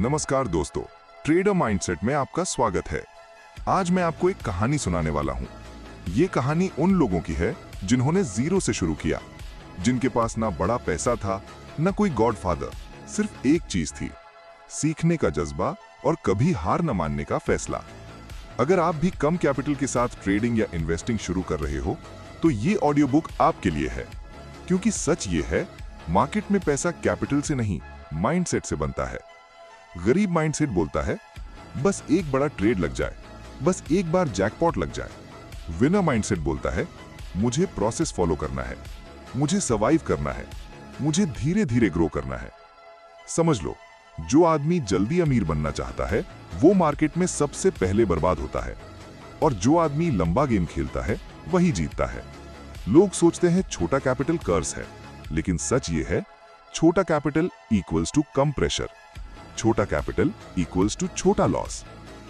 नमस्कार दोस्तों, trader mindset में आपका स्वागत है। आज मैं आपको एक कहानी सुनाने वाला हूँ। ये कहानी उन लोगों की है जिन्होंने जीरो से शुरू किया, जिनके पास ना बड़ा पैसा था, ना कोई गॉडफादर, सिर्फ एक चीज थी, सीखने का जज्बा और कभी हार न मानने का फैसला। अगर आप भी कम कैपिटल के साथ ट्रेडिंग या इन्वेस्टिंग शुरू कर रहे हो, तो ये ऑडियो बुक आपके लिए है। क्योंकि सच ये है, मार्केट में पैसा कैपिटल से नहीं, माइंडसेट से बनता है। गरीब माइंडसेट बोलता है, बस एक बड़ा ट्रेड लग जाए, बस एक बार जैकपॉट लग जाए। विनर माइंडसेट बोलता है, मुझे प्रोसेस फॉलो करना है, मुझे सर्वाइव करना है, मुझे धीरे धीरे ग्रो करना है। समझ लो, जो आदमी जल्दी अमीर बनना चाहता है, वो मार्केट में सबसे पहले बर्बाद होता है, और जो आदमी लंबा गेम खेलता है, वही जीतता है। लोग सोचते हैं छोटा कैपिटल कर्ज है, लेकिन सच ये है, छोटा कैपिटल इक्वल्स टू कम प्रेशर, छोटा कैपिटल इक्वल्स टू छोटा लॉस,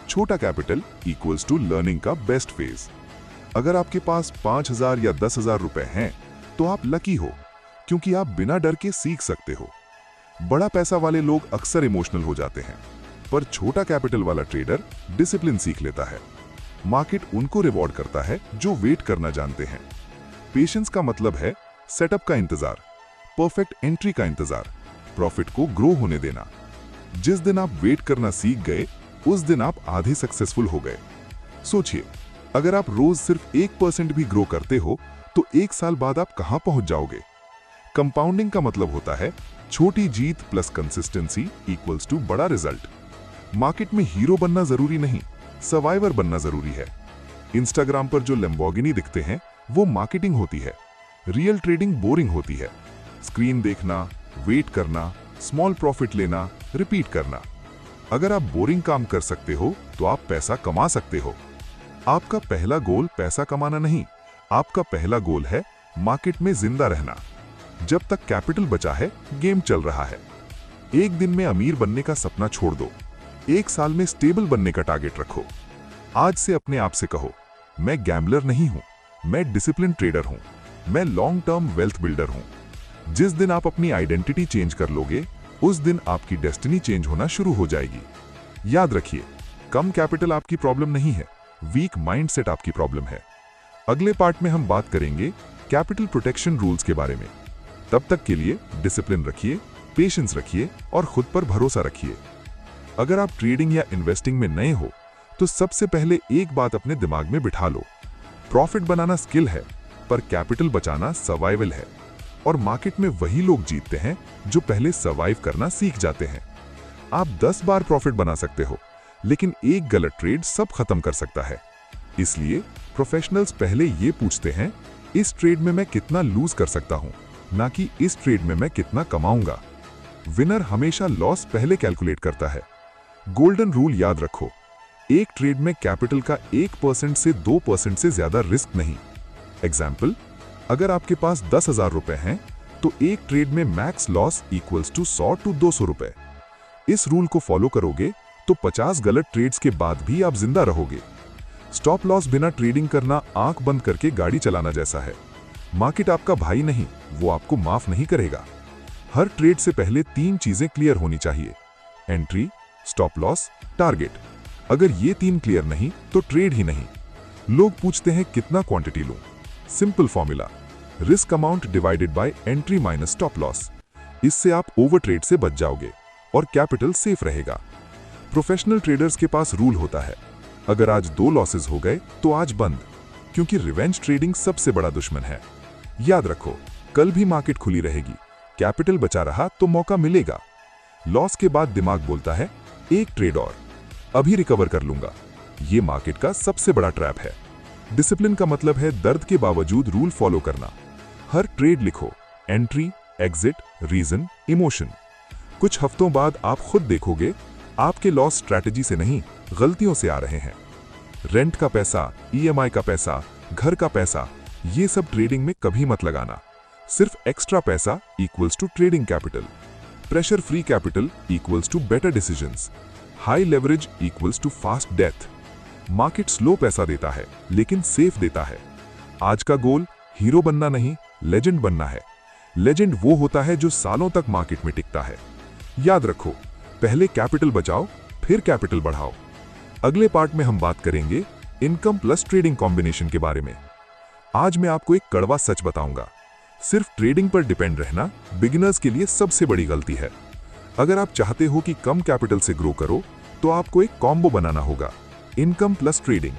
छोटा कैपिटल इक्वल्स टू लर्निंग का बेस्ट फेज। अगर आपके पास 5,000 या 10,000 रुपए हैं, तो आप लकी हो, क्योंकि आप बिना डर के सीख सकते हो। बड़ा पैसा वाले लोग अक्सर इमोशनल हो जाते हैं, पर छोटा कैपिटल वाला ट्रेडर डिसिप्लिन सीख लेता है। मार्केट उनको रिवॉर्ड करता है जो वेट करना जानते हैं। पेशेंस का मतलब है सेटअप का इंतजार, परफेक्ट एंट्री का इंतजार, प्रॉफिट को ग्रो होने देना। जिस दिन आप वेट करना सीख गए, उस दिन आप आधे सक्सेसफुल हो गए। सोचिए, अगर आप रोज सिर्फ 1% भी ग्रो करते हो, तो 1 साल बाद आप कहां पहुंच जाओगे। कंपाउंडिंग का मतलब होता है छोटी जीत प्लस कंसिस्टेंसी इक्वल्स टू बड़ा रिजल्ट। मार्केट में हीरो बनना जरूरी नहीं, सर्वाइवर बनना जरूरी है। इंस्टाग्राम पर जो लैम्बोर्गिनी दिखते हैं, वो मार्केटिंग होती है। रियल ट्रेडिंग बोरिंग होती है। स्क्रीन देखना, वेट करना, स्मॉल प्रॉफिट लेना, रिपीट करना। अगर आप बोरिंग काम कर सकते हो, तो आप पैसा कमा सकते हो। आपका पहला गोल पैसा कमाना नहीं, आपका पहला गोल है मार्केट में जिंदा रहना। जब तक कैपिटल बचा है, गेम चल रहा है। एक दिन में अमीर बनने का सपना छोड़ दो, 1 साल में स्टेबल बनने का टारगेट रखो। आज से अपने आप से कहो, मैं गैम्बलर नहीं हूं, मैं डिसिप्लिन ट्रेडर हूं, मैं लॉन्ग टर्म वेल्थ बिल्डर हूं। जिस दिन आप अपनी आइडेंटिटी चेंज कर लोगे, उस दिन आपकी डेस्टिनी चेंज होना शुरू हो जाएगी। याद रखिए, कम कैपिटल आपकी प्रॉब्लम नहीं है, वीक माइंडसेट आपकी प्रॉब्लम है। अगले पार्ट में हम बात करेंगे कैपिटल प्रोटेक्शन रूल्स के बारे में। तब तक के लिए डिसिप्लिन रखिए, पेशेंस रखिए और खुद पर भरोसा रखिए। अगर आप ट्रेडिंग या इन्वेस्टिंग में नए हो, तो सबसे पहले एक बात अपने दिमाग में बिठा लो, प्रॉफिट बनाना स्किल है, पर कैपिटल बचाना सर्वाइवल है। और मार्केट में वही लोग जीतते हैं जो पहले सर्वाइव करना सीख जाते हैं। आप 10 बार प्रॉफिट बना सकते हो, लेकिन एक गलत ट्रेड सब खत्म कर सकता है। इसलिए प्रोफेशनल्स पहले ये पूछते हैं, इस ट्रेड में मैं कितना लूज कर सकता हूं, ना कि इस ट्रेड में मैं कितना कमाऊंगा। विनर हमेशा लॉस पहले कैलकुलेट करता है। गोल्डन रूल याद रखो, एक ट्रेड में कैपिटल का 1% से 2% से ज्यादा रिस्क नहीं। एग्जाम्पल, अगर आपके पास 10,000 रुपए हैं, तो एक ट्रेड में max loss equals to 100 to 200 रुपए। इस रूल को फॉलो करोगे तो 50 गलत ट्रेड्स के बाद भी आप जिंदा रहोगे। स्टॉप लॉस बिना ट्रेडिंग करना आंख बंद करके गाड़ी चलाना जैसा है। मार्केट आपका भाई नहीं, वो आपको माफ नहीं करेगा। हर ट्रेड से पहले 3 चीजें क्लियर होनी चाहिए, एंट्री, स्टॉप लॉस, टारगेट। अगर ये 3 क्लियर नहीं, तो ट्रेड ही नहीं। लोग पूछते हैं कितना क्वांटिटी लूं। Simple formula, risk amount divided by entry minus stop loss. इससे आप ओवर ट्रेड से बच जाओगे और कैपिटल सेफ रहेगा। प्रोफेशनल ट्रेडर्स के पास रूल होता है, अगर आज 2 लॉसेस हो गए तो आज बंद, क्योंकि रिवेंज ट्रेडिंग सबसे बड़ा दुश्मन है। याद रखो, कल भी मार्केट खुली रहेगी, कैपिटल बचा रहा तो मौका मिलेगा। लॉस के बाद दिमाग बोलता है, एक ट्रेड और, अभी रिकवर कर लूंगा। ये मार्केट का सबसे बड़ा ट्रैप है। डिसिप्लिन का मतलब है दर्द के बावजूद रूल फॉलो करना। हर ट्रेड लिखो, एंट्री, एग्जिट, रीजन, इमोशन। कुछ हफ्तों बाद आप खुद देखोगे, आपके लॉस स्ट्रैटेजी से नहीं, गलतियों से आ रहे हैं। रेंट का पैसा, ईएमआई का पैसा, घर का पैसा, ये सब ट्रेडिंग में कभी मत लगाना। सिर्फ एक्स्ट्रा पैसा equals to trading capital. Pressure free capital equals to better decisions. High leverage equals to fast death. Market slow पैसा देता है, लेकिन सेफ देता है। आज का गोल हीरो बनना नहीं, लेजेंड बनना है। लेजेंड वो होता है जो सालों तक मार्केट में टिकता है। याद रखो, पहले कैपिटल बचाओ, फिर कैपिटल बढ़ाओ। अगले पार्ट में हम बात करेंगे इनकम प्लस ट्रेडिंग कॉम्बिनेशन के बारे में। आज मैं आपको एक कड़वा सच बताऊंगा, सिर्फ ट्रेडिंग पर डिपेंड रहना बिगिनर्स के लिए सबसे बड़ी गलती है। अगर आप चाहते हो कि कम कैपिटल से ग्रो करो तो आपको एक कॉम्बो बनाना होगा, इनकम प्लस ट्रेडिंग।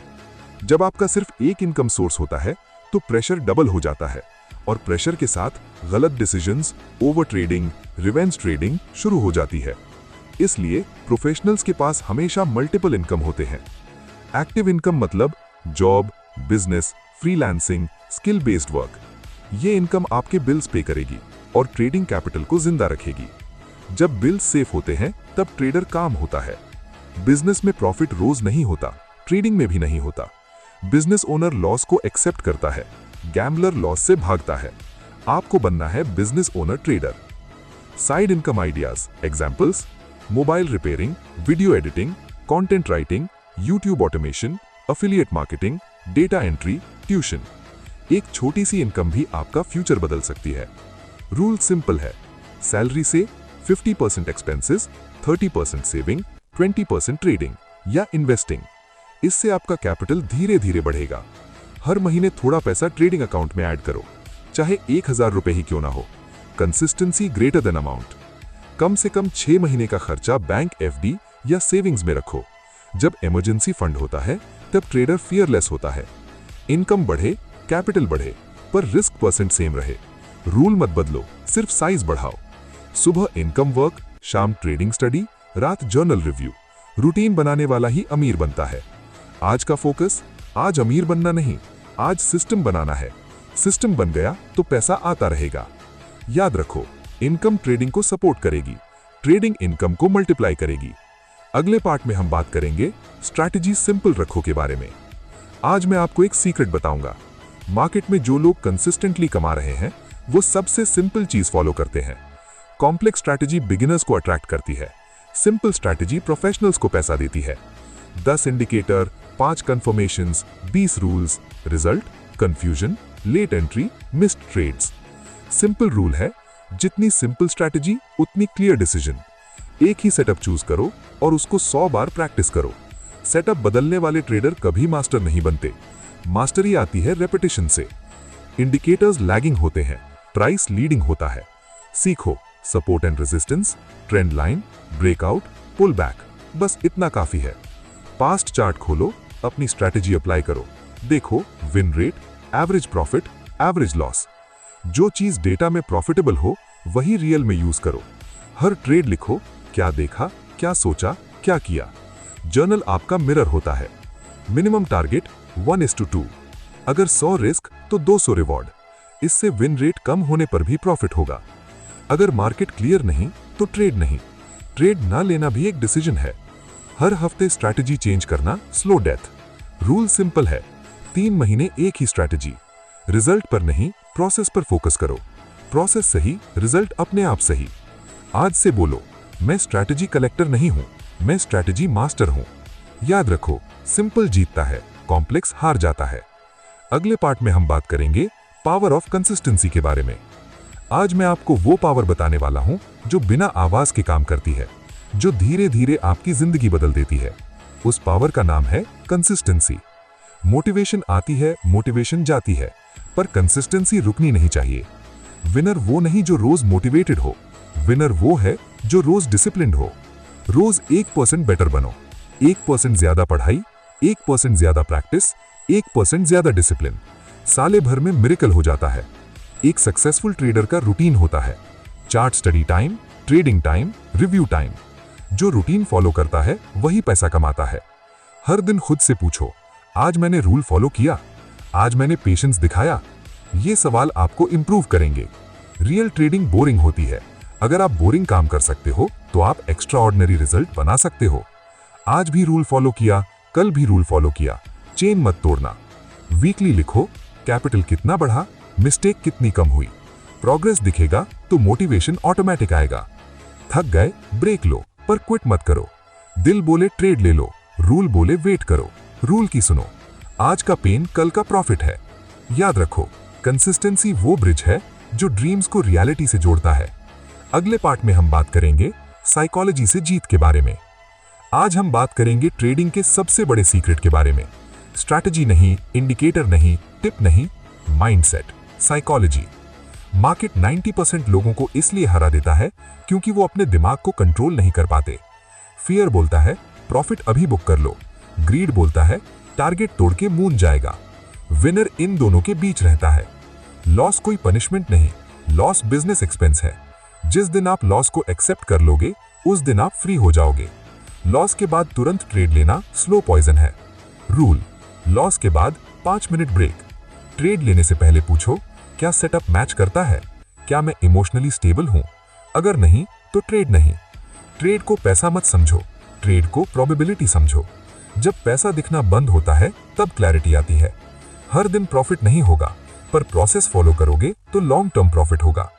जब आपका सिर्फ एक इनकम सोर्स होता है तो प्रेशर डबल हो जाता है और प्रेशर के साथ गलत decisions, over trading, revenge trading शुरू हो जाती है। इसलिए प्रोफेशनल्स के पास हमेशा मल्टीपल इनकम होते हैं। एक्टिव इनकम मतलब job, business, freelancing, skill based work. ये इनकम आपके बिल्स पे करेगी और ट्रेडिंग कैपिटल को जिंदा रखेगी। जब बिल्स सेफ होते हैं तब ट्रेडर काम होता है। बिजनेस में प्रॉफिट रोज नहीं होता, ट्रेडिंग में भी नहीं होता। बिजनेस ओनर लॉस को एक्सेप्ट करता है, गैम्बलर लॉस से भागता है। आपको बनना है business owner trader. Side income ideas, examples: mobile repairing, video editing, content writing, YouTube automation, affiliate marketing, data entry, tuition. एक छोटी सी इनकम भी आपका फ्यूचर बदल सकती है। रूल सिंपल है, सैलरी से 50% एक्सपेंसेस, 30% सेविंग, 20% ट्रेडिंग या इन्वेस्टिंग। इससे आपका कैपिटल धीरे धीरे बढ़ेगा। हर महीने थोड़ा पैसा ट्रेडिंग अकाउंट में ऐड करो, चाहे 1000 रुपए ही क्यों ना हो। Consistency greater than amount. कम से कम 6 महीने का खर्चा बैंक एफडी या सेविंग्स में रखो। जब इमरजेंसी फंड होता है तब ट्रेडर फियरलेस होता है। इनकम बढ़े, कैपिटल बढ़े, पर रिस्क परसेंट सेम रहे। रूल मत बदलो, सिर्फ साइज बढ़ाओ। सुबह इनकम वर्क, शाम ट्रेडिंग स्टडी, रात जर्नल रिव्यू। रूटीन बनाने वाला ही अमीर बनता है। आज का फोकस, आज अमीर बनना नहीं, आज सिस्टम बनाना है। सिस्टम बन गया तो पैसा आता रहेगा। याद रखो, इनकम ट्रेडिंग को सपोर्ट करेगी, ट्रेडिंग इनकम को मल्टीप्लाई करेगी। अगले पार्ट में हम बात करेंगे स्ट्रैटेजी सिंपल रखो के बारे में। आज मैं आपको एक सीक्रेट बताऊंगा। मार्केट में जो लोग कंसिस्टेंटली कमा रहे हैं वो सबसे सिंपल चीज फॉलो करते हैं। कॉम्प्लेक्स स्ट्रैटेजी बिगिनर्स को अट्रैक्ट करती है, सिंपल स्ट्रैटेजी प्रोफेशनल्स को पैसा देती है। 10 indicator, 5 confirmations, 20 rules, result, confusion, late entry, missed trades. Simple rule है, जितनी सिंपल स्ट्रैटेजी उतनी क्लियर डिसीजन। एक ही सेटअप चूज करो और उसको 100 बार प्रैक्टिस करो। सेटअप बदलने वाले ट्रेडर कभी मास्टर नहीं बनते, मास्टरी आती है रेपिटेशन से। इंडिकेटर्स लैगिंग होते हैं, प्राइस लीडिंग होता है। सीखो support and resistance, trend line, breakout, pull back, बस इतना काफी है। पास्ट चार्ट खोलो, अपनी स्ट्रैटेजी अप्लाई करो, देखो win rate, average profit, average loss. जो चीज डेटा में प्रॉफिटेबल हो वही रियल में यूज करो। हर ट्रेड लिखो, क्या देखा, क्या सोचा, क्या किया। जर्नल आपका मिरर होता है। Minimum target 1:2। अगर 100 रिस्क तो 200 रिवॉर्ड। इससे विन रेट कम होने पर भी प्रॉफिट होगा। अगर मार्केट क्लियर नहीं तो ट्रेड नहीं। ट्रेड ना लेना भी एक डिसीजन है। हर हफ्ते स्ट्रैटेजी चेंज करना स्लो डेथ। रूल सिंपल है, 3 महीने एक ही स्ट्रैटेजी। रिजल्ट पर नहीं, प्रोसेस पर फोकस करो। प्रोसेस सही, रिजल्ट अपने आप सही। आज से बोलो, मैं स्ट्रैटेजी कलेक्टर नहीं हूं, मैं स्ट्रैटेजी मास्टर हूं। याद रखो, सिंपल जीतता है, कॉम्प्लेक्स हार जाता है। अगले पार्ट में हम बात करेंगे पावर ऑफ कंसिस्टेंसी के बारे में। आज मैं आपको वो पावर बताने वाला हूं जो बिना आवाज के काम करती है, जो धीरे धीरे आपकी जिंदगी बदल देती है। उस पावर का नाम है कंसिस्टेंसी। मोटिवेशन आती है, मोटिवेशन जाती है, पर कंसिस्टेंसी रुकनी नहीं चाहिए। विनर वो नहीं जो रोज मोटिवेटेड हो, विनर वो है जो रोज डिसिप्लिन्ड हो। रोज 1% बेटर बनो। 1% ज्यादा पढ़ाई, 1% ज्यादा प्रैक्टिस, 1% ज्यादा डिसिप्लिन। साले भर में मिरेकल हो जाता है। एक सक्सेसफुल ट्रेडर का रूटीन होता है, chart study time, trading time, review time. जो रूटीन फॉलो करता है वही पैसा कमाता है। हर दिन खुद से पूछो, आज मैंने रूल फॉलो किया, आज मैंने पेशेंस दिखाया। ये सवाल आपको इंप्रूव करेंगे। रियल ट्रेडिंग बोरिंग होती है। अगर आप बोरिंग काम कर सकते हो तो आप एक्स्ट्रा ऑर्डिनरी रिजल्ट बना सकते हो। आज भी रूल फॉलो किया, कल भी रूल फॉलो किया, चेन मत तोड़ना। वीकली लिखो, कैपिटल कितना बढ़ा, मिस्टेक कितनी कम हुई। प्रोग्रेस दिखेगा तो मोटिवेशन ऑटोमेटिक आएगा। थक गए, ब्रेक लो, पर क्विट मत करो। दिल बोले ट्रेड ले लो, रूल बोले वेट करो। रूल की सुनो, आज का पेन कल का प्रॉफिट है। याद रखो, कंसिस्टेंसी वो ब्रिज है जो ड्रीम्स को रियलिटी से जोड़ता है। अगले पार्ट में हम बात करेंगे साइकोलॉजी से जीत के बारे में। आज हम बात करेंगे ट्रेडिंग के सबसे बड़े सीक्रेट के बारे में। स्ट्रैटेजी नहीं, इंडिकेटर नहीं, टिप नहीं, माइंडसेट, साइकोलॉजी। मार्केट 90% लोगों को इसलिए हरा देता है क्योंकि वो अपने दिमाग को कंट्रोल नहीं कर पाते। फियर बोलता है प्रॉफिट अभी बुक कर लो, ग्रीड बोलता है टारगेट तोड़ के मून जाएगा। विनर इन दोनों के बीच रहता है। लॉस कोई पनिशमेंट नहीं, लॉस बिजनेस एक्सपेंस है। जिस दिन आप लॉस को एक्सेप्ट कर लोगे उस दिन आप फ्री हो जाओगे। लॉस के बाद तुरंत ट्रेड लेना स्लो पॉइजन है। रूल, लॉस के बाद 5 मिनट ब्रेक। ट्रेड लेने से पहले पूछो क्या सेटअप मैच करता है, क्या मैं इमोशनली स्टेबल हूं? अगर नहीं तो ट्रेड नहीं। ट्रेड को पैसा मत समझो, ट्रेड को प्रोबेबिलिटी समझो। जब पैसा दिखना बंद होता है तब क्लैरिटी आती है। हर दिन प्रॉफिट नहीं होगा, पर प्रोसेस फॉलो करोगे तो लॉन्ग टर्म प्रॉफिट होगा।